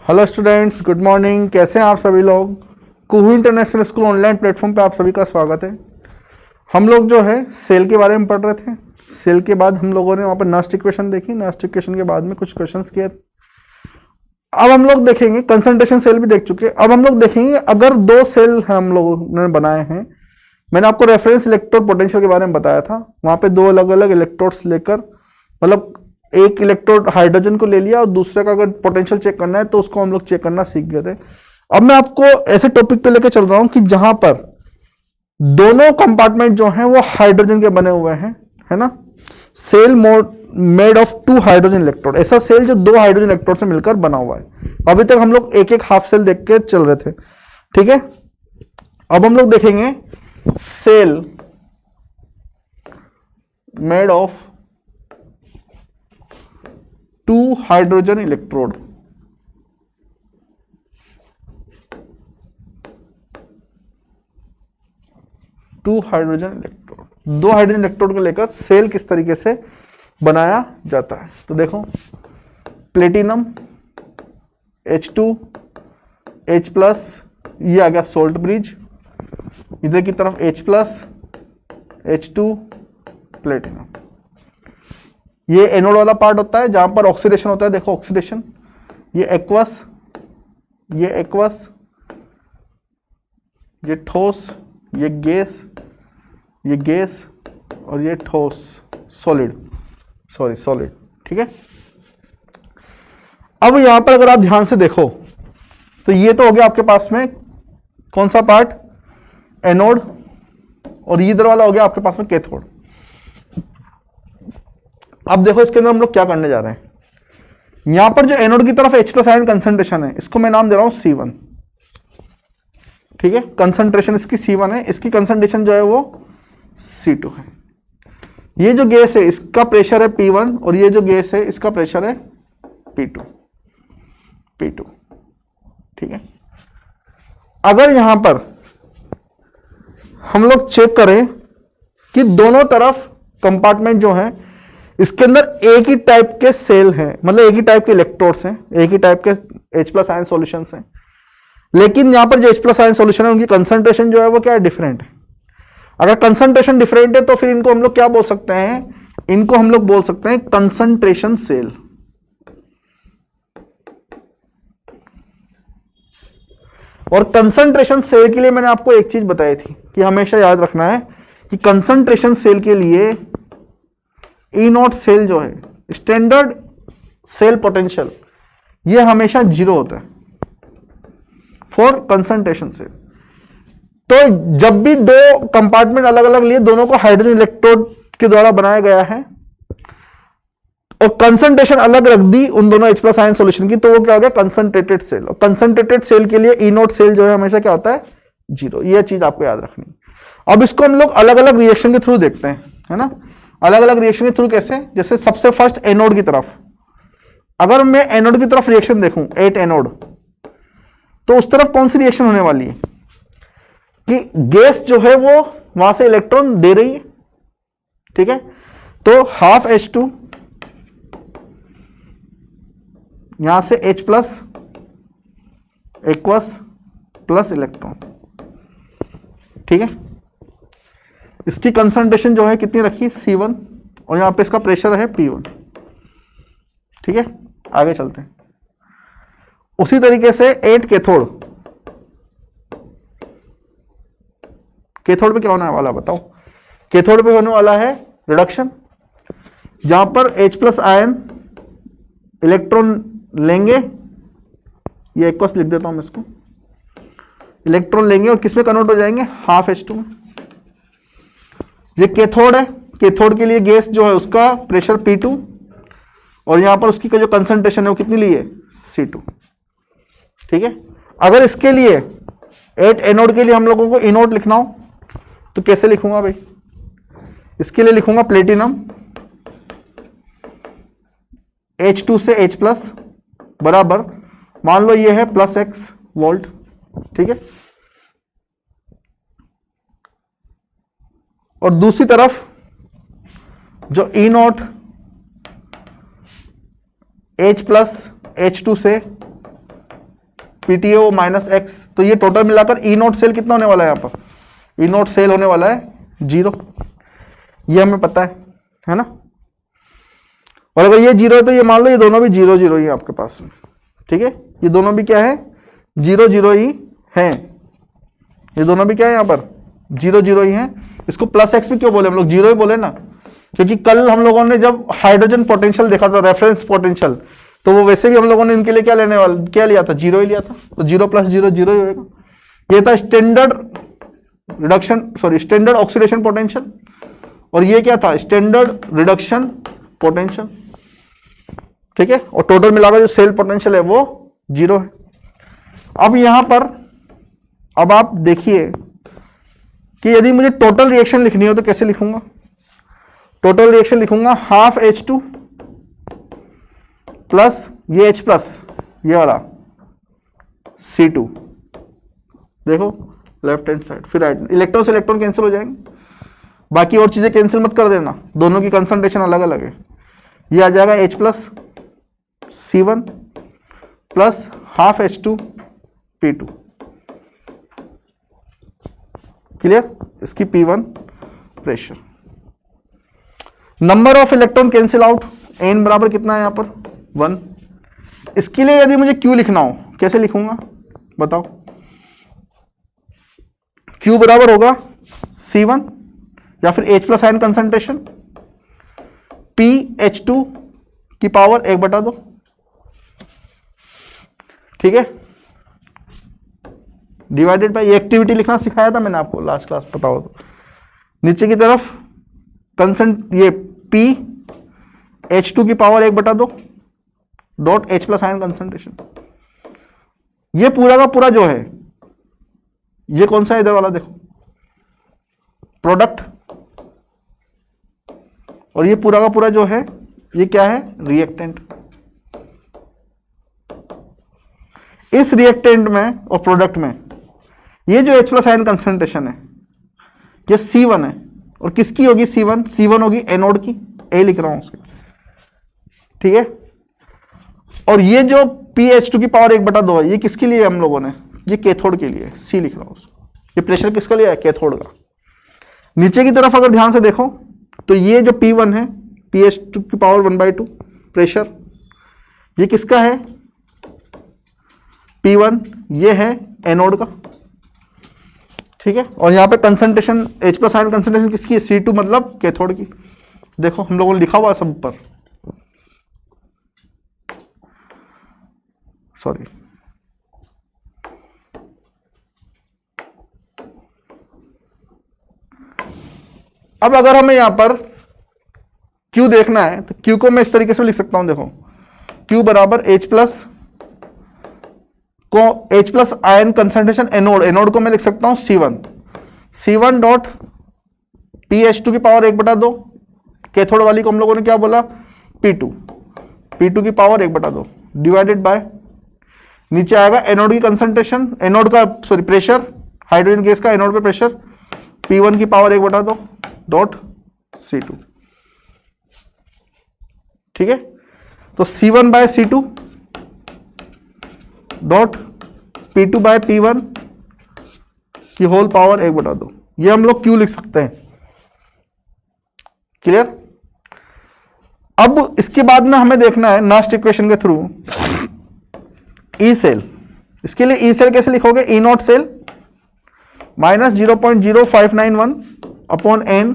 Hello students, good morning. कैसे हैं आप सभी लोग। कुहू इंटरनेशनल स्कूल ऑनलाइन प्लेटफॉर्म पे आप सभी का स्वागत है। हम लोग जो है सेल के बारे में पढ़ रहे थे। सेल के बाद हम लोगों ने वहाँ पर नस्ट इक्वेशन देखी। नस्ट इक्वेशन के बाद में कुछ क्वेश्चंस किए। अब हम लोग देखेंगे कंसंट्रेशन सेल भी देख चुके। अब हम लोग देखेंगे अगर दो सेल हम लोगों ने बनाए हैं। मैंने आपको रेफरेंस इलेक्ट्रोड पोटेंशियल के बारे में बताया था। वहाँ पे दो अलग अलग इलेक्ट्रोड्स लेकर, मतलब एक इलेक्ट्रोड हाइड्रोजन को ले लिया और दूसरे का अगर पोटेंशियल चेक करना है तो उसको हम लोग चेक करना सीख गए थे। अब मैं आपको ऐसे टॉपिक पे लेके चल रहा हूं कि जहां पर दोनों कंपार्टमेंट जो हैं वो हाइड्रोजन के बने हुए हैं, है ना। Cell made of 2 hydrogen electrode, ऐसा सेल जो 2 हाइड्रोजन इलेक्ट्रोड से मिलकर बना हुआ है। अभी तक हम लोग एक एक हाफ सेल देख के चल रहे थे, ठीक है। अब हम लोग देखेंगे cell made of 2 hydrogen electrode. दो हाइड्रोजन इलेक्ट्रोड को लेकर सेल किस तरीके से बनाया जाता है। तो देखो, प्लेटिनम H2 H+, ये आ गया सोल्ट ब्रिज। इधर की तरफ H+ H2 प्लेटिनम। ये एनोड वाला पार्ट होता है जहां पर ऑक्सीडेशन होता है। देखो ऑक्सीडेशन, ये एक्वस, ये ठोस, ये गैस और ये ठोस, सॉलिड, ठीक है। अब यहां पर अगर आप ध्यान से देखो तो ये तो हो गया आपके पास में कौन सा पार्ट, एनोड, और इधर वाला हो गया आपके पास में कैथोड। अब देखो इसके अंदर हम लोग क्या करने जा रहे हैं। यहां पर जो एनोड की तरफ H+ आयन कंसंट्रेशन है, इसको मैं नाम दे रहा हूं C1, ठीक है। कंसंट्रेशन इसकी C1 है, इसकी कंसंट्रेशन जो है वो C2 है। ये जो गैस है इसका प्रेशर है P1 और ये जो गैस है इसका प्रेशर है P2, ठीक है। अगर यहां पर हम लोग चेक करें कि दोनों तरफ कंपार्टमेंट जो है इसके अंदर एक ही टाइप के सेल हैं, मतलब एक ही टाइप के इलेक्ट्रोड्स हैं, एक ही टाइप के H+ आयन सॉल्यूशंस हैं। लेकिन यहां पर जो H+ आयन सॉल्यूशन है उनकी कंसंट्रेशन जो है वो क्या है, डिफरेंट है। अगर कंसंट्रेशन डिफरेंट है तो फिर इनको हम लोग क्या बोल सकते हैं, इनको हम लोग बोल सकते हैं कंसंट्रेशन सेल। और कंसंट्रेशन सेल के लिए मैंने आपको एक चीज बताई थी कि हमेशा याद रखना है कि कंसंट्रेशन सेल के लिए E0 सेल जो है, स्टैंडर्ड सेल पोटेंशियल, ये हमेशा 0 होता है फॉर कंसंट्रेशन सेल। तो जब भी दो कंपार्टमेंट अलग अलग लिए, दोनों को हाइड्रोजन इलेक्ट्रोड के द्वारा बनाया गया है और कंसंट्रेशन अलग रख दी उन दोनों H+ आयन सॉल्यूशन की, तो वो क्या हो गया, कंसंट्रेटेड सेल। और कंसंट्रेटेड सेल के लिए E0 सेल जो है हमेशा क्या होता है, 0। यह चीज आपको याद रखनी। अब इसको हम लोग अलग अलग रिएक्शन के थ्रू देखते हैं, है ना। अलग अलग रिएक्शन के थ्रू कैसे, जैसे सबसे फर्स्ट एनोड की तरफ, अगर मैं एनोड की तरफ रिएक्शन देखूं 8 एनोड, तो उस तरफ कौन सी रिएक्शन होने वाली है कि गैस जो है वो वहां से इलेक्ट्रॉन दे रही है, ठीक है। तो हाफ H2, यहां से H+ एक्वस प्लस इलेक्ट्रॉन, ठीक है। इसकी कंसंट्रेशन जो है कितनी रखी, C1, और यहां पे इसका प्रेशर है P1, ठीक है। आगे चलते हैं। उसी तरीके से 8 कैथोड पे क्या होने वाला बताओ। कैथोड पे होने वाला है रिडक्शन, जहां पर H+ आयन इलेक्ट्रॉन लेंगे, ये एक्वस लिख देता हूं मैं इसको, इलेक्ट्रॉन लेंगे और किसमें कन्वर्ट हो जाएंगे, हाफ H2 में। ये कैथोड है, कैथोड के लिए गैस जो है उसका प्रेशर P2 और यहां पर उसकी जो कंसंट्रेशन है वो कितनी ली है, C2, ठीक है। अगर इसके लिए 8 एनोड के लिए हम लोगों को E0 लिखना हो तो कैसे लिखूंगा भाई, इसके लिए लिखूंगा प्लेटिनम H2 से H+ बराबर, मान लो ये है +X वोल्ट, ठीक है। और दूसरी तरफ जो E0 H+ H2 से PTO माइनस एक्स, तो ये टोटल मिलाकर ई नॉट सेल कितना होने वाला है? यहाँ पर ई नॉट सेल होने वाला है 0, ये हमें पता है ना। और अगर ये 0 है तो ये मान लो ये दोनों भी 0 0 ही है आपके पास में, ठीक है, ये दोनों भी क्या है? 0 0 ही हैं, ये दोनों भी क्या है यहाँ पर? 0 0 ही हैं। इसको प्लस एक्स भी क्यों बोले हम लोग? 0 ही बोले ना, क्योंकि कल हम लोगों ने जब हाइड्रोजन पोटेंशियल देखा था, रेफरेंस पोटेंशियल, तो वो वैसे भी हम लोगों ने इनके लिए क्या लिया था? 0 ही लिया था, तो 0 + 0 0 ही होगा। ये था स्टैंडर्ड स्टैंडर्ड ऑक्सीडेशन पोटेंशियल, और ये क्या था? स्टैंडर्ड रिडक्शन पोटेंशियल, ठीक है। और टोटल मिलाकर जो सेल पोटेंशियल है वो 0 है। अब यहां पर अब आप देखिए कि यदि मुझे टोटल रिएक्शन लिखनी हो तो कैसे लिखूंगा? टोटल रिएक्शन लिखूंगा हाफ H2 प्लस ये H प्लस ये वाला C2, देखो लेफ्ट हैंड साइड, फिर राइट, इलेक्ट्रॉन से इलेक्ट्रॉन कैंसिल हो जाएंगे, बाकी और चीजें कैंसिल मत कर देना, दोनों की कंसंट्रेशन अलग अलग है। ये आ जाएगा H plus C1 plus half H2 P2, clear? इसकी P1 pressure. Number of electron cancel out, N बराबर कितना है यहाँ पर? 1। इसके लिए यदि मुझे Q लिखना हो कैसे लिखूंगा बताओ? Q बराबर होगा C1 या फिर H plus ion concentration PH2 की पावर 1/2, ठीक है, डिवाइडेड बाय, ये एक्टिविटी लिखना सिखाया था मैंने आपको लास्ट क्लास, पता हो तो। नीचे की तरफ ये PH2 की power 1/2 dot H plus ion concentration. ये पूरा का पूरा जो है, ये कौन सा है? इधर वाला देखो, प्रोडक्ट, और ये पूरा का पूरा जो है ये क्या है? रिएक्टेंट। इस रिएक्टेंट में और प्रोडक्ट में ये जो H प्लस आयन कंसंट्रेशन है ये C1 है, और किसकी होगी? C1 होगी एनोड की, ए लिख रहा हूं उसके, ठीक है। और ये जो PH2 की पावर 1/2 है, ये किसके लिए हम लोगों ने? ये कैथोड के लिए, C लिख रहा हूं उसको। ये प्रेशर किसका लिया है? कैथोड का। नीचे की तरफ अगर ध्यान से देखो तो ये जो P1 है, PH2 की पावर 1/2 प्रेशर, ये किसका है? P1, ये है एनोड का, ठीक है। और यहाँ पे concentration H plus ion concentration किसकी है? C2, मतलब कैथोड की। देखो हम लोगों ने लिखा हुआ है सब ऊपर, सॉरी, अब अगर हमें यहां पर Q देखना है तो Q को मैं इस तरीके से लिख सकता हूं, देखो Q बराबर H plus ion concentration anode को मैं लिख सकता हूं C1 डॉट PH2 की पावर 1/2, कैथोड वाली को हम लोगों ने क्या बोला? P2 की पावर 1/2 डिवाइडेड बाय, नीचे आएगा एनोड की कंसंट्रेशन, प्रेशर, हाइड्रोजन गैस का एनोड पे प्रेशर, P1 की पावर 1/2 डॉट C2, ठीक है। तो C1 bye C2 dot P2 bye P1 की होल पावर 1/2, ये हम लोग Q लिख सकते हैं, क्लियर। अब इसके बाद में हमें देखना है नास्ट इक्वेशन के थ्रू ई सेल। इसके लिए ई सेल कैसे लिखोगे? E not cell minus 0.0591 upon n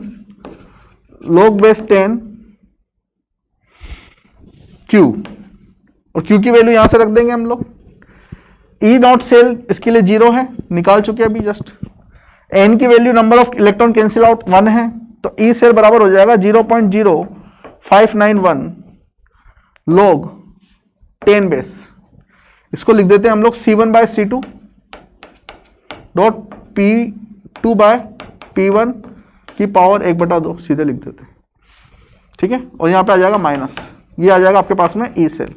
log base 10 Q, और Q की वैल्यू यहां से रख देंगे हम लोग। ई नॉट सेल इसके लिए 0 है, निकाल चुके अभी जस्ट। n की value number of electron cancel out 1 है, तो ई सेल बराबर हो जाएगा 0.0591 log 10 बेस। इसको लिख देते हैं हम लोग C1 bye C2 dot P2 bye P1 की पावर 1/2, सीधे लिख देते हैं, ठीक है। और यहां पे आ जाएगा माइनस, ये आ जाएगा आपके पास में ई सेल।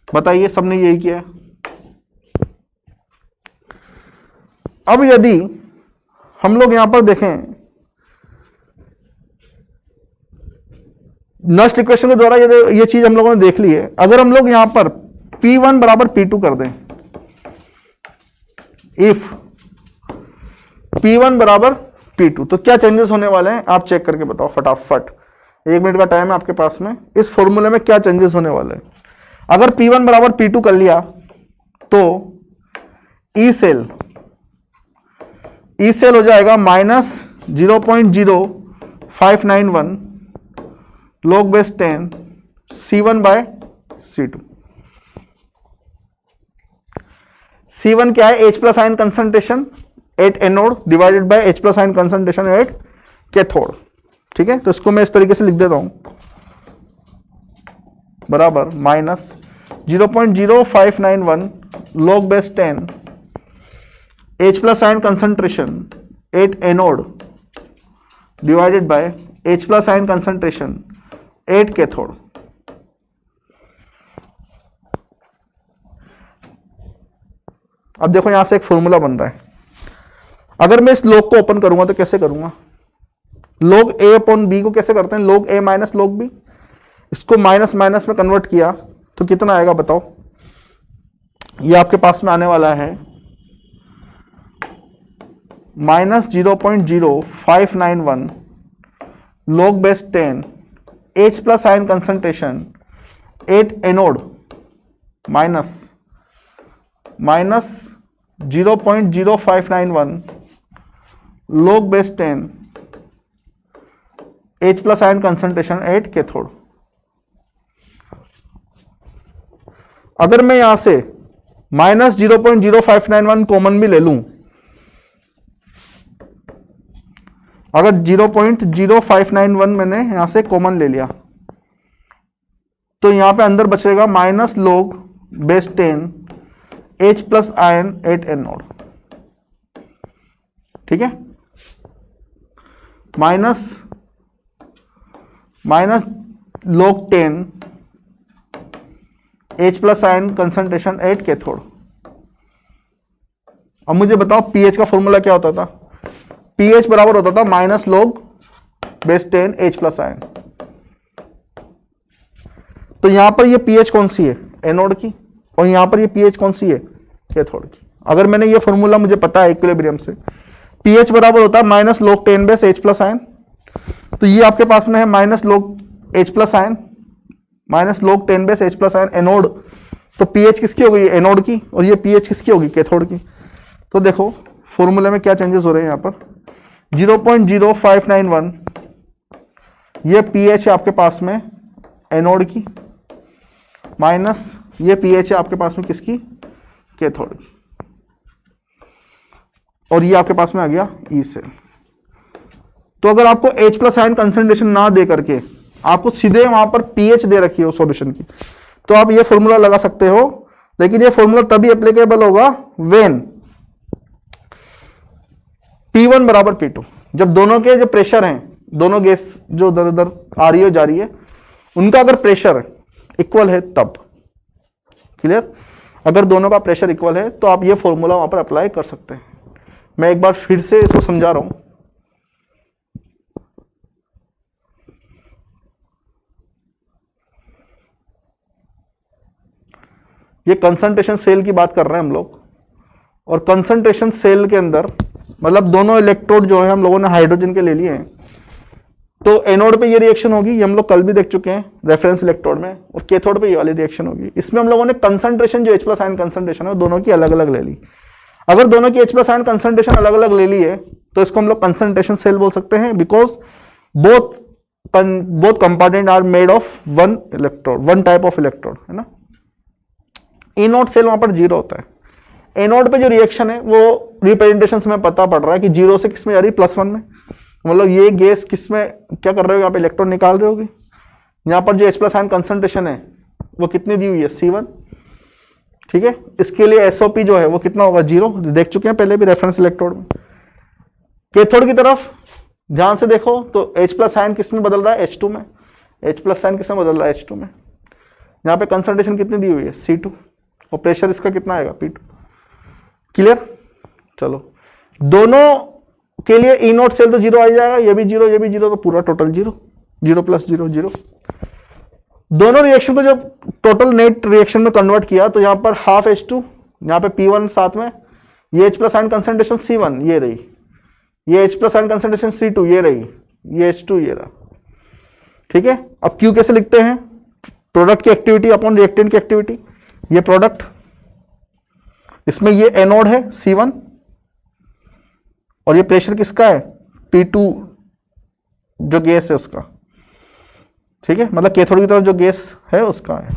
बताइए, सबने यही किया है। अब यदि हम लोग यहां पर देखें नस्ट इक्वेशन के द्वारा ये चीज हम लोगों ने देख ली है। अगर हम लोग यहां पर P1 बराबर P2 कर दें इफ P1 बराबर P2, तो क्या चेंजेस होने वाले हैं आप चेक करके बताओ फटाफट, 1 मिनट का टाइम है आपके पास में। इस फॉर्मूले में क्या चेंजेस होने वाले हैं? अगर P1 बराबर P2 कर लिया तो ई सेल हो जाएगा -0.0591 log base 10 C1 by C2। C1 क्या है? H plus ion concentration at anode divided by H plus ion concentration at cathode. ठीक है, तो इसको मैं इस तरीके से लिख देता हूं, बराबर -0.0591 log base 10 H plus ion concentration at anode divided by H plus ion concentration at cathode. अब देखो यहां से एक फॉर्मूला बन रहा है। अगर मैं इस log को ओपन करूंगा तो कैसे करूंगा? log a अपॉन b को कैसे करते हैं? log a minus log b। इसको माइनस माइनस में कन्वर्ट किया तो कितना आएगा बताओ? ये आपके पास में आने वाला है -0.0591 log base 10 H plus ion concentration at anode minus 0.0591 log base 10 H plus ion concentration at cathode. अगर मैं यहां से -0.0591 कॉमन भी ले लूं, अगर 0.0591 मैंने यहां से कॉमन ले लिया तो यहां पे अंदर बचेगा minus log base 10 H plus ion at anode. ठीक है, minus log 10 H plus ion concentration at cathode. अब मुझे बताओ pH का फॉर्मूला क्या होता था? pH बराबर होता था minus log base 10 H plus ion. तो यहां पर ये pH कौन सी है? एनोड की, और यहां पर ये pH कौन सी है? कैथोड की। अगर मैंने ये फॉर्मूला मुझे पता है इक्विलिब्रियम से, pH बराबर होता है minus log 10 base H plus ion, तो ये आपके पास में है minus log H plus ion, minus log 10 base H plus ion anode. तो pH किसकी हो गई? एनोड की, और ये pH किसकी होगी? कैथोड की। तो देखो फॉर्मूले में क्या चेंजेस हो रहे हैं यहाँ पर, 0.0591 ये pH है आपके पास में एनोड की, माइनस ये pH है आपके पास में किसकी? कैथोड की, और ये आपके पास में आ गया ई सेल। तो अगर आपको H प्लस आयन कंसंट्रेशन ना दे करके आपको सीधे वहां पर pH दे रखी हो सॉल्यूशन की, तो आप ये फॉर्मूला लगा सकते हो। लेकिन ये फॉर्मूला तभी एप्लीकेबल होगा व्हेन P1 बराबर P2, जब दोनों के जो प्रेशर हैं, दोनों गैस जो उधर उधर आ रही है जा रही है, उनका अगर प्रेशर इक्वल है तब। क्लियर? अगर दोनों का प्रेशर इक्वल है तो आप ये फॉर्मूला वहां पर अप्लाई कर सकते हैं। मैं एक बार फिर से इसको समझा रहा हूं। ये कंसंट्रेशन सेल की बात कर रहे हैं हम लोग, और कंसंट्रेशन सेल के अंदर मतलब दोनों इलेक्ट्रोड जो है हम लोगों ने हाइड्रोजन के ले लिए हैं, तो एनोड पे ये रिएक्शन होगी, ये हम लोग कल भी देख चुके हैं रेफरेंस इलेक्ट्रोड में, और कैथोड पे ये वाली रिएक्शन होगी। इसमें हम लोगों ने कंसंट्रेशन जो H प्लस आयन कंसंट्रेशन है दोनों की अलग अलग ले ली। अगर दोनों की H प्लस आयन कंसंट्रेशन अलग अलग ले ली है तो इसको हम लोग कंसंट्रेशन सेल बोल सकते हैं, because both compartment are made of one electrode, one type of electrode, है ना। इनोड सेल वहां पर जीरो होता है। एनोड पे जो रिएक्शन है वो रिप्रेजेंटेशन में पता पड़ रहा है कि जीरो से किस में जा रही है? +1 में। मतलब ये गैस किस में क्या कर रहे हो? यहाँ पे इलेक्ट्रॉन निकाल रहे होगे। यहाँ पर जो H प्लस आयन कंसंट्रेशन है वो कितनी दी हुई है? C1। ठीक है, इसके लिए SOP जो है वो कितना होगा? 0। देख चुके हैं पहले भी रेफरेंस इलेक्ट्रोड में। कैथोड की तरफ ध्यान से देखो तो H प्लस आयन किस में बदल रहा है? H2 में। H प्लस आयन किस में बदल रहा है? H2 में। यहाँ पे कंसंट्रेशन कितनी दी हुई है? C2, और प्रेशर इसका कितना आएगा? P2। क्लियर? चलो, दोनों के लिए ई नोट सेल तो 0 आ जाएगा, ये भी 0, ये भी 0, तो पूरा टोटल 0, 0 + 0 0। दोनों रिएक्शन को जब टोटल नेट रिएक्शन में कन्वर्ट किया तो यहाँ पर ½ H2, यहाँ पे P1 साथ में, ये H plus ion concentration C1 ये रही, ये H plus ion concentration C2 ये रही, ये H2 ये रहा। ठीक है, अब Q कैसे लिखते हैं? प्रोडक्ट की एक्टिविटी अपॉन रिएक्टेंट की एक्टिविटी, ये प्रोडक्ट, इसमें ये एनोड है C1 और ये प्रेशर किसका है? P2 जो गैस है उसका। ठीक है, मतलब कैथोड की तरफ जो गैस है उसका है,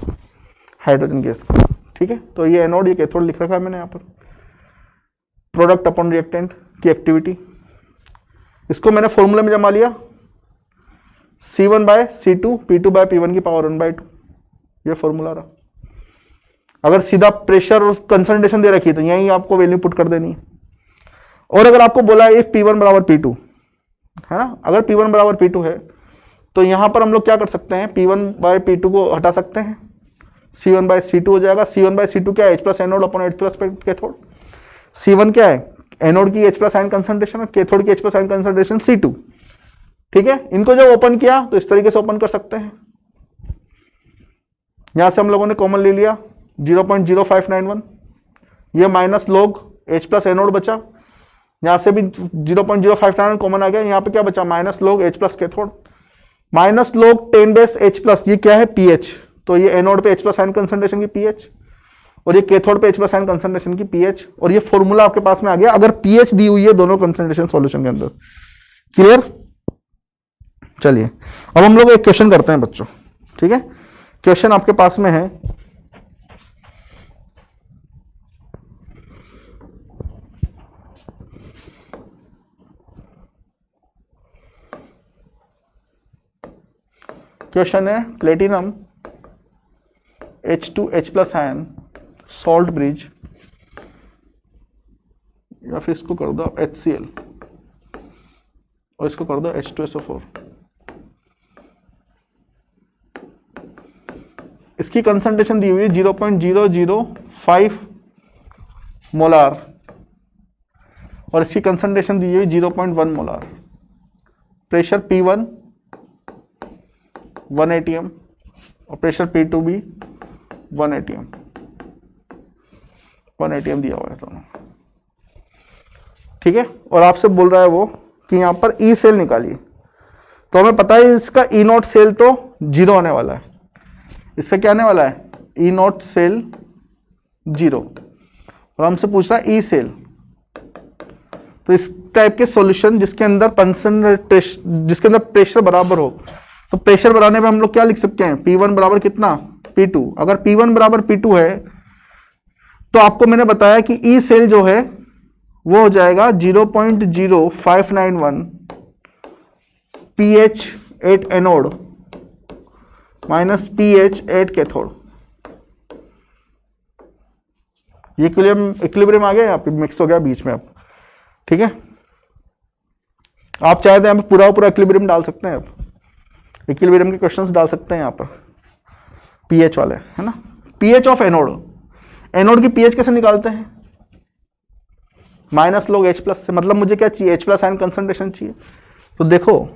हाइड्रोजन गैस का। ठीक है, तो ये एनोड ये कैथोड लिख रखा है मैंने यहाँ पर। प्रोडक्ट अपॉन रिएक्टेंट की एक्टिविटी, इसको मैंने फॉर्मूले में जमा लिया, C1 bye C2 P2 bye P1 की पावर 1/2, ये फॉर्मूला रहा। अगर सीधा प्रेशर और कंसंट्रेशन दे रखी है तो यही आपको वैल्यू पुट कर देनी है। और अगर आपको बोला है इफ P1 बराबर P2 है ना, अगर P1 बराबर P2 है तो यहां पर हम लोग क्या कर सकते हैं? P1 बाय P2 को हटा सकते हैं, C1 बाय C2 हो जाएगा। C1 बाय C2 क्या है? H plus anode upon H plus cathode. C1 क्या है? एनोड की H प्लस आयन कंसंट्रेशन और कैथोड की H plus ion concentration C2। ठीक है, इनको जब ओपन किया तो इस तरीके से ओपन कर सकते हैं। यहां से हम लोगों ने कॉमन ले लिया 0.0591, ये minus log H plus anode बचा, यहां से भी 0.059 कॉमन आ गया। यहां पे क्या बचा? Minus log H plus cathode, minus log 10 base H plus, ये क्या है? pH, तो ये एनोड पे H प्लस आयन कंसंट्रेशन की pH और ये कैथोड पे H प्लस आयन कंसंट्रेशन की pH, और ये फॉर्मूला आपके पास में आ गया अगर pH दी हुई है दोनों कंसंट्रेशन सॉल्यूशन के अंदर। क्लियर? चलिए अब हम लोग एक क्वेश्चन करते हैं बच्चों। ठीक है, क्वेश्चन आपके पास में है, क्वेश्चन है platinum H2H plus ion salt bridge, या फिर इसको कर दो HCl और इसको कर दो H2SO4। इसकी कंसंट्रेशन दी हुई है 0.005 मोलार और इसकी कंसंट्रेशन दी हुई 0.1 मोलार। प्रेशर P1 1 atm और प्रेशर P2 भी 1 atm, 1 atm दिया हुआ है दोनों। ठीक है, और आपसे बोल रहा है वो कि यहां पर ई सेल निकालिए, तो हमें पता है इसका ई नॉट सेल तो 0 आने वाला है, इससे क्या आने वाला है? ई नॉट सेल 0, और हमसे पूछ रहा है ई सेल। तो इस टाइप के सॉल्यूशन जिसके अंदर जिसके अंदर प्रेशर बराबर हो, तो प्रेशर बढ़ाने पे हम लोग क्या लिख सकते हैं? P1 बराबर कितना? P2। अगर P1 बराबर P2 है तो आपको मैंने बताया कि ई सेल जो है वो हो जाएगा 0.0591 pH at anode minus pH at cathode. ये इक्विलिब्रियम आ गया, यहाँ पे मिक्स हो गया बीच में अब। ठीक है, आप चाहे तो यहाँ पे पूरा पूरा इक्विलिब्रियम डाल सकते हैं, आप इक्विलिब्रियम के क्वेश्चंस डाल सकते हैं यहाँ पर pH वाले, है ना। pH ऑफ एनोड, एनोड की pH कैसे निकालते हैं? माइनस लोग H प्लस से, मतलब मुझे क्या चाहिए? H प्लस आयन कंसंट्रेशन चाहिए। तो देखो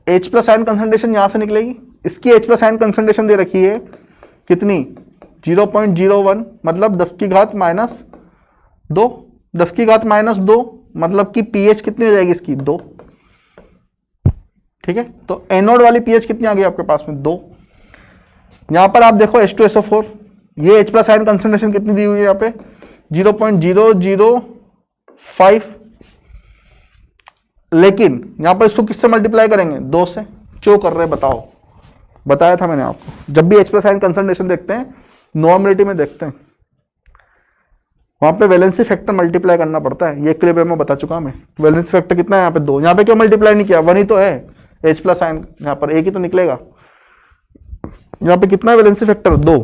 H प्लस आयन कंसंट्रेशन यहां से निकलेगी, इसकी H प्लस आयन कंसंट्रेशन दे रखी है कितनी? 0.01, मतलब 10 की घात माइनस 2, 10 की घात माइनस 2, मतलब कि pH कितनी हो जाएगी इसकी? 2। ठीक है, तो एनोड वाली pH कितनी आ गई आपके पास में? 2। यहां पर आप देखो H2SO4, ये H प्लस आयन कंसंट्रेशन कितनी दी हुई है यहाँ पे? 0.005, लेकिन यहां पर इसको किससे मल्टीप्लाई करेंगे? 2 से। क्यों कर रहे हैं बताओ? बताया था मैंने आपको, जब भी H प्लस आयन कंसंट्रेशन देखते हैं नॉर्मलिटी में देखते हैं, वहां पे वैलेंसी फैक्टर मल्टीप्लाई करना पड़ता है। ये इक्विलिब्रियम में बता चुका मैं। वैलेंसी फैक्टर कितना है यहाँ पे? 2। यहाँ पे क्यों मल्टीप्लाई नहीं किया? 1 ही तो है, H प्लस आयन यहाँ पर 1 ही तो निकलेगा। यहाँ पे कितना है वैलेंसी फैक्टर? 2।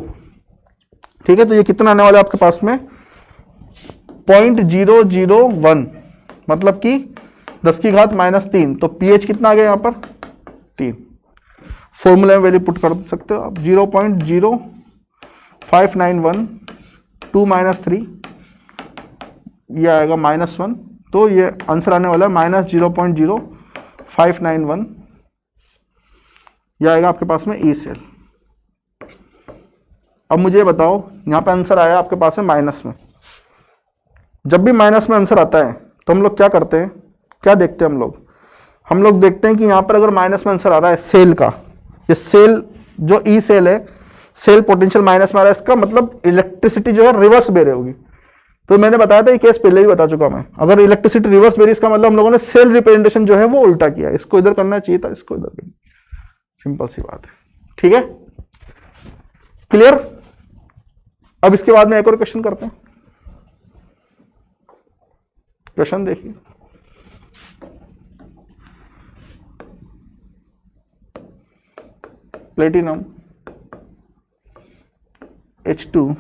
ठीक है, तो ये कितना आने वाला है आपके पास में? 0.001, मतलब कि 10 की घात माइनस 3। तो pH कितना आ गया यहाँ पर? 3। फॉर्मूला में वैल्यू पुट कर सकते हो आप, 0.0591 2 माइनस 3, ये आएगा -1, तो ये आंसर आने वाला है -0.0 591, यह आएगा आपके पास में ई सेल। अब मुझे ये बताओ, यहाँ पे आंसर आया आपके पास में माइनस में। जब भी माइनस में आंसर आता है तो हम लोग क्या करते हैं, क्या देखते हैं हम लोग देखते हैं कि यहाँ पर अगर माइनस में आंसर आ रहा है सेल का, ये सेल जो ई सेल है, सेल पोटेंशियल माइनस में आ रहा है, इसका मतलब इलेक्ट्रिसिटी जो है रिवर्स बेरे होगी। तो मैंने बताया था ये केस पहले ही बता चुका मैं, अगर इलेक्ट्रिसिटी रिवर्स बेरी इसका मतलब हम लोगों ने सेल रिप्रेजेंटेशन जो है वो उल्टा किया, इसको इधर करना चाहिए था, इसको इधर करना। सिंपल सी बात है, ठीक है, क्लियर। अब इसके बाद में एक और क्वेश्चन करते हैं। क्वेश्चन देखिए, platinum H2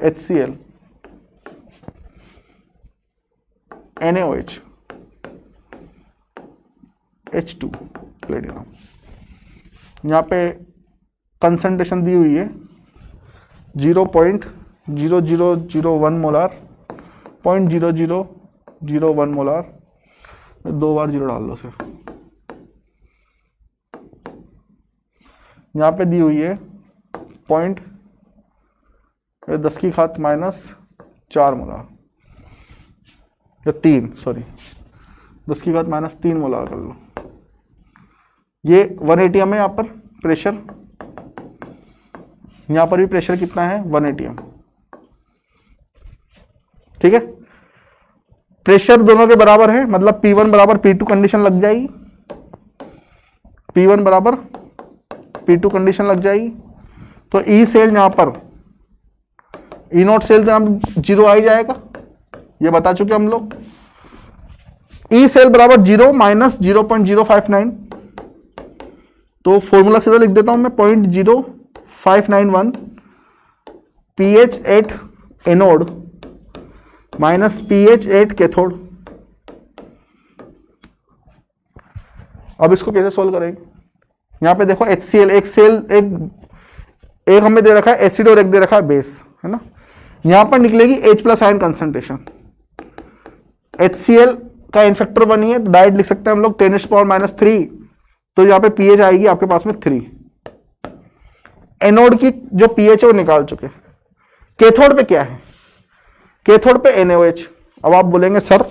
HCl NaOH H2 platinum, यहाँ पे कंसंट्रेशन दी हुई है 0.0001 मोलार, 0.0001 मोलार, 2 बार जीरो डाल दो सिर्फ। यहाँ पे दी हुई है 10⁻⁻⁴ मोलार, या 3, सॉरी 10⁻⁻³ मोलार कर लो। ये 1 atm है यहाँ पर प्रेशर, यहाँ पर भी प्रेशर कितना है 1 atm, ठीक है। प्रेशर दोनों के बराबर है, मतलब P1 बराबर P2 कंडीशन लग जाएगी, P1 बराबर P2 कंडीशन लग जाएगी। तो ई सेल यहाँ पर, ई नॉट सेल यहाँ 0 आ ही जाएगा, ये बता चुके हम लोग। ई सेल बराबर 0 माइनस 0.059, तो फॉर्मूला सीधा लिख देता हूं मैं, 0.0591 pH at anode minus pH at cathode. अब इसको कैसे सोल्व करेंगे, यहां पे देखो HCl, एक सेल, एक हमें दे रखा है एसिड और एक दे रखा है बेस, है ना। यहां पर निकलेगी H+ आयन कंसंट्रेशन, HCl का इनफैक्टर 1 ही है, तो डायरेक्ट लिख सकते हैं हम लोग 10⁻⁻3, तो यहाँ पे pH आएगी आपके पास में 3। एनोड की जो pH है वो निकाल चुके। कैथोड पे क्या है, कैथोड पे NaOH। अब आप बोलेंगे सर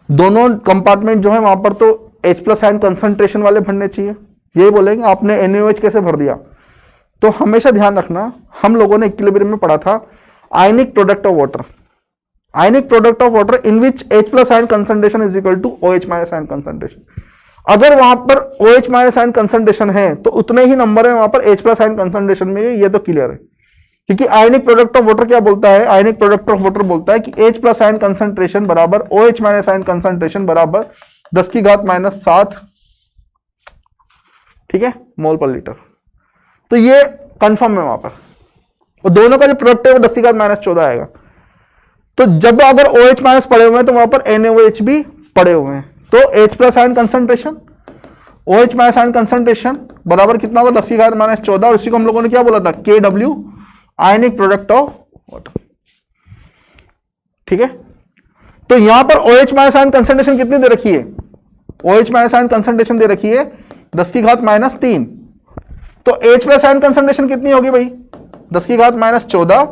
दोनों कंपार्टमेंट जो है वहां पर तो H+ आयन कंसंट्रेशन वाले भरने चाहिए, यही बोलेंगे आपने NaOH कैसे भर दिया। तो हमेशा ध्यान रखना, हम लोगों ने इक्विलिब्रियम में पढ़ा था ionic product of water, ionic product of water in which H+ ion concentration is equal to OH- ion concentration. अगर वहां पर OH- आयन कंसंट्रेशन है तो उतने ही नंबर है वहां पर H+ आयन कंसंट्रेशन में, ये तो क्लियर है। क्योंकि आयनिक प्रोडक्ट ऑफ वाटर क्या बोलता है, आयनिक प्रोडक्ट ऑफ वाटर बोलता है कि H+ आयन कंसंट्रेशन बराबर OH- आयन कंसंट्रेशन बराबर 10⁻⁷, ठीक है, मोल पर लीटर। तो ये कंफर्म है वहां पर, और दोनों का जो प्रोडक्ट है वो 10⁻⁻14 आएगा। तो जब अगर OH- पड़े हुए हैं तो वहां पर NaOH भी पड़े हुए हैं, तो H+ ion concentration, OH- ion concentration बराबर कितना होगा 10⁻⁻14, और इसी को हम लोगों ने क्या बोला था KW, ionic product of water, ठीक है। तो यहां पर OH- आयन कंसंट्रेशन कितनी दे रखी है, OH- आयन कंसंट्रेशन दे रखी है 10⁻⁻3, तो H+ आयन कंसंट्रेशन कितनी होगी भाई 10⁻⁻14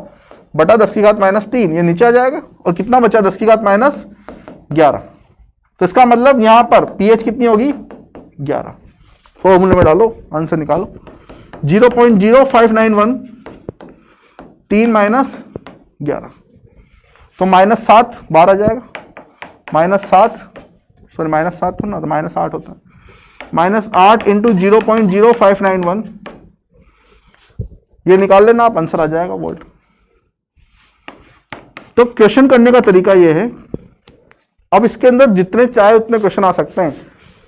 बटा 10⁻⁻3, ये नीचे आ जाएगा, और कितना बचा 10⁻⁻11। तो इसका मतलब यहां पर pH कितनी होगी 11। फॉर्मूले में डालो, आंसर निकालो, 0.0591 3 माइनस 11, तो -7 बाहर आ जाएगा, -7, सॉरी -7 तो ना, तो -8 होता है, -8 इंटू 0.0591, ये निकाल लेना आप, आंसर आ जाएगा वोल्ट। तो क्वेश्चन करने का तरीका ये है। अब इसके अंदर जितने चाहे उतने क्वेश्चन आ सकते हैं।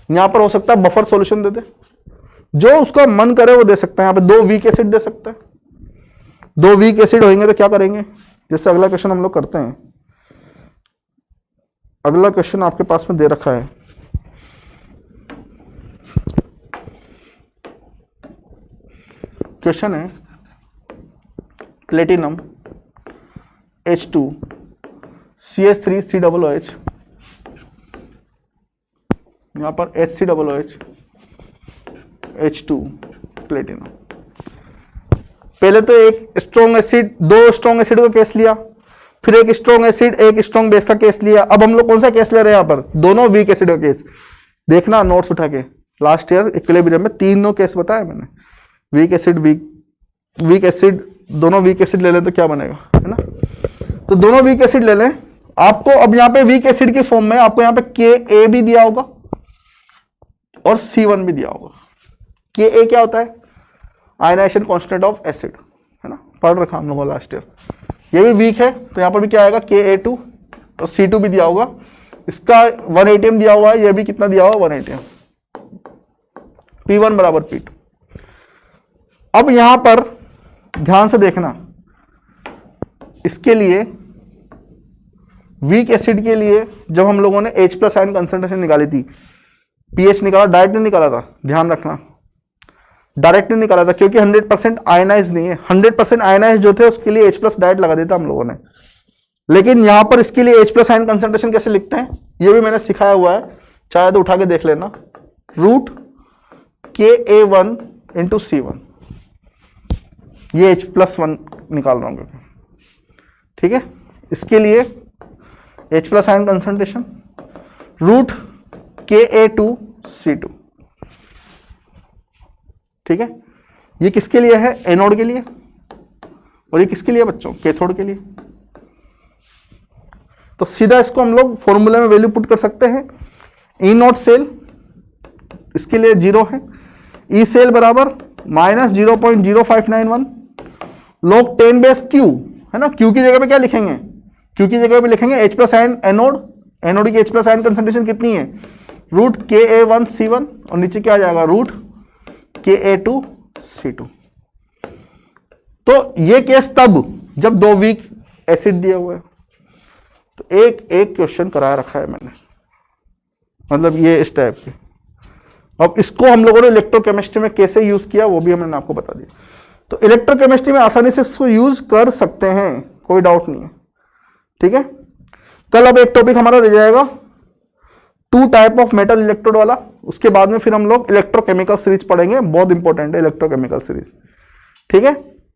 यहां पर हो सकता है बफर सॉल्यूशन दे दे, जो उसका मन करे वो दे सकता है। यहां पे 2 वीक एसिड दे सकता है, 2 वीक एसिड होंगे तो क्या करेंगे, जैसे अगला क्वेश्चन हम लोग करते हैं। अगला क्वेश्चन आपके पास में दे रखा है, क्वेश्चन है प्लेटिनम H2 CH3 COOH यहाँ पर HCOOH H2 प्लेटिनम। पहले तो एक स्ट्रॉन्ग एसिड, दो स्ट्रॉन्ग एसिड का केस लिया, फिर एक स्ट्रॉन्ग एसिड एक स्ट्रॉन्ग बेस का केस लिया। अब हम लोग कौन सा केस ले रहे हैं यहाँ पर? दोनों वीक एसिड का केस। देखना नोट्स उठा के, लास्ट ईयर इक्विलिब्रियम में तीनों केस बताया मैंने। वीक एसिड वीक एसिड, दोनों वीक एसिड ले लें तो क्या बनेगा, है ना? तो दोनों वीक एसिड ले लें। आपको अब यहाँ पे वीक एसिड की फॉर्म में आपको यहाँ पे Ka भी दिया होगा और C1 भी दिया होगा। Ka क्या होता है? आयनाइजेशन कांस्टेंट ऑफ एसिड, है ना, पढ़ रखा हम लोगों लास्ट ईयर। ये भी वीक है तो यहाँ पर भी क्या आएगा, Ka2 और C2 भी दिया होगा। इसका 1 atm दिया हुआ है, ये भी कितना दिया हुआ, 1 atm। P1 बराबर P2। अब यहां पर ध्यान से देखना, इसके लिए वीक एसिड के लिए जब हम लोगों ने H+ आयन कंसंट्रेशन निकाली थी, pH निकाला, डायरेक्ट नहीं निकाला था, ध्यान रखना, डायरेक्ट नहीं निकाला था क्योंकि 100% आयनाइज नहीं है। 100% आयनाइज जो थे उसके लिए H+ डायरेक्ट लगा देता हम लोगों ने। लेकिन यहां पर इसके लिए H+ आयन कंसंट्रेशन कैसे लिखते हैं ये भी मैंने सिखाया हुआ है, चाहे तो उठा के देख लेना। रूट Ka1 इंटू C1, ये H+1 निकाल रहा हूं, ठीक है। इसके लिए H+ ion concentration root Ka2 C2, ठीक है। ये किसके लिए है? एनोड के लिए। और ये किसके लिए बच्चों? कैथोड के लिए। तो सीधा इसको हम लोग फॉर्मूले में वैल्यू पुट कर सकते हैं। E0 सेल इसके लिए 0 है, ई सेल बराबर -0.0591 log 10 बेस Q, है ना। Q की जगह पे क्या लिखेंगे? Q की जगह पे लिखेंगे H+ आयन एनोड, एनोड की H+ आयन कंसंट्रेशन कितनी है? रूट Ka1 C1 और नीचे क्या आ जाएगा? Root Ka2 C2। तो ये केस तब जब दो वीक एसिड दिया हुआ है। तो एक एक क्वेश्चन करा रखा है मैंने, मतलब ये इस टाइप के। अब इसको हम लोगों ने इलेक्ट्रोकेमिस्ट्री में कैसे यूज किया वो भी मैंने आपको बता दिया। तो इलेक्ट्रोकेमिस्ट्री में आसानी से इसको यूज कर सकते हैं, कोई डाउट नहीं है, ठीक है। कल अब एक टॉपिक हमारा रह जाएगा 2 टाइप ऑफ मेटल इलेक्ट्रोड वाला, उसके बाद में फिर हम लोग इलेक्ट्रोकेमिकल सीरीज पढ़ेंगे, बहुत इंपॉर्टेंट है इलेक्ट्रोकेमिकल सीरीज, ठीक है।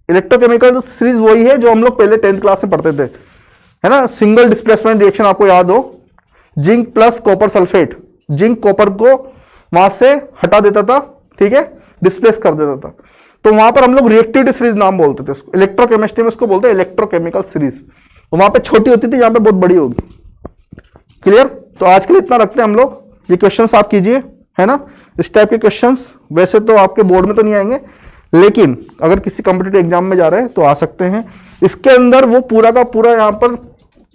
इलेक्ट्रोकेमिकल सीरीज वही है जो हम लोग पहले 10th क्लास में पढ़ते थे, है ना। सिंगल डिस्प्लेसमेंट रिएक्शन आपको याद हो, zinc plus copper sulphate, zinc copper को वहां से हटा देता था, ठीक है, डिस्प्लेस कर देता था। तो वहां पर हम लोग रिएक्टिविटी सीरीज नाम बोलते थे उसको, इलेक्ट्रोकेमिस्ट्री में उसको बोलते हैं इलेक्ट्रोकेमिकल सीरीज। वहां पे छोटी होती थी, यहां पे बहुत बड़ी होगी। क्लियर? तो आज के लिए इतना रखते हैं हम लोग। ये क्वेश्चंस आप कीजिए, है ना। इस टाइप के क्वेश्चंस वैसे तो आपके बोर्ड में तो नहीं आएंगे, लेकिन अगर किसी कॉम्पिटिटिव एग्जाम में जा रहे हैं तो आ सकते हैं। इसके अंदर वो पूरा का पूरा यहाँ पर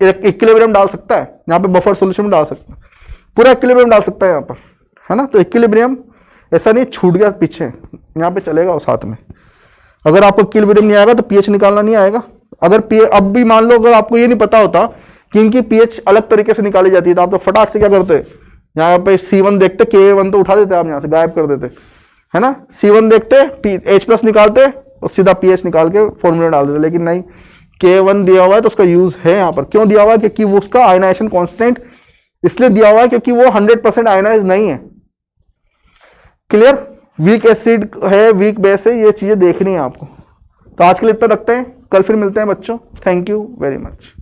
इक्विलिब्रियम डाल सकता है, यहाँ पे बफर सॉल्यूशन में डाल सकता है, पूरा इक्विलिब्रियम डाल सकता है यहाँ पर, है ना। तो इक्विलिब्रियम ऐसा नहीं छूट गया पीछे, यहाँ पे चलेगा और साथ में। अगर आपको इक्विलिब्रियम नहीं आएगा तो पीएच निकालना नहीं आएगा। अगर अब भी मान लो अगर आपको ये नहीं पता होता कि इनकी पीएच अलग तरीके से निकाली जाती है तो आप तो फटाक से क्या करते, यहाँ पे C1 देखते, Ka1 तो उठा देते, आप यहाँ से गायब कर देते, है ना। C1 देखते, H+ निकालते और सीधा pH निकाल के फॉर्मूला डाल देते। लेकिन नहीं, Ka1 दिया हुआ है तो उसका यूज है यहाँ पर। क्यों दिया हुआ है? क्योंकि वो उसका आयनाइजेशन कांस्टेंट इसलिए दिया हुआ है क्योंकि वो 100% आयनाइज नहीं है। क्लियर? वीक एसिड है, वीक बेस है, ये चीजें देखनी है आपको। तो आज के लिए इतना रखते हैं, कल फिर मिलते हैं बच्चों। Thank you very much.